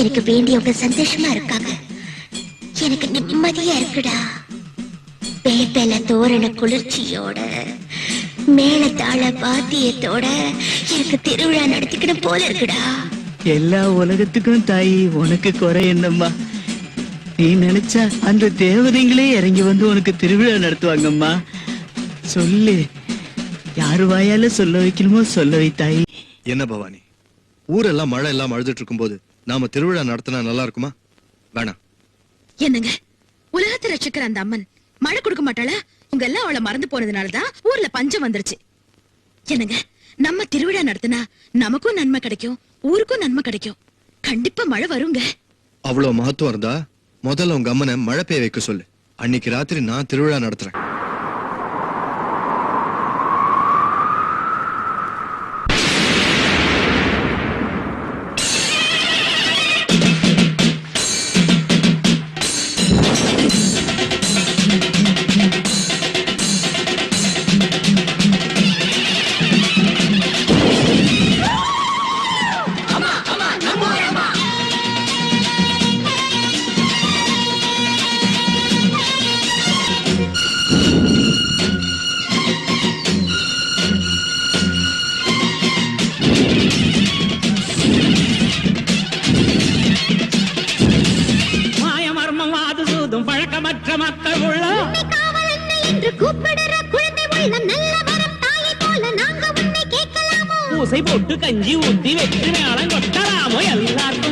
எனக்கு வேண்டியவங்க சந்தோஷமா இருக்காங்க. எனக்கு நிம்மதியா இருக்குடா. பேப்பல தோரண குளிர்ச்சியோட மேளதாள வாத்தியத்தோட எனக்கு திருவிழா நடத்திக்கணும் போல இருக்குடா. எல்லா உலகத்துக்கும் தாயி உனக்கு குறை என்னம்மா? நீ நினைச்சா அந்த தேவதைங்களே இறங்கி வந்து உனக்கு திருவிழா நடத்துவாங்கம்மா. சொல்லு, யாரு வாயால சொல்ல வைக்கணுமோ சொல்ல வை தாயி. என்ன பவானி, ஊரெல்லாம் மழை எல்லாம் அழுதுட்டு இருக்கும் போது நாம திருவிழா நடத்தினா நல்லா இருக்குமா? வேணாம். என்னங்க, உலகத்தை ரட்சிக்கிற அந்த அம்மன் மழை கொடுக்க மாட்டாளா? உங்க எல்லாம் அவளை மறந்து போனதுனாலதான் ஊர்ல பஞ்சம் வந்துருச்சு. என்னங்க, நம்ம திருவிழா நடத்தினா நமக்கும் நன்மை கிடைக்கும், ஊருக்கும் நன்மை கிடைக்கும். கண்டிப்பா மழை வருங்க. அவ்வளவு மகத்துவம் இருந்தா முதல்ல உங்க அம்மனை மழை பெய்ய வைக்க சொல்லு. அன்னைக்கு ராத்திரி நான் திருவிழா நடத்துறேன். பூசை போட்டு கஞ்சி ஊத்தி வெற்றி மேளம் கொட்டலாமோ எல்லாரும்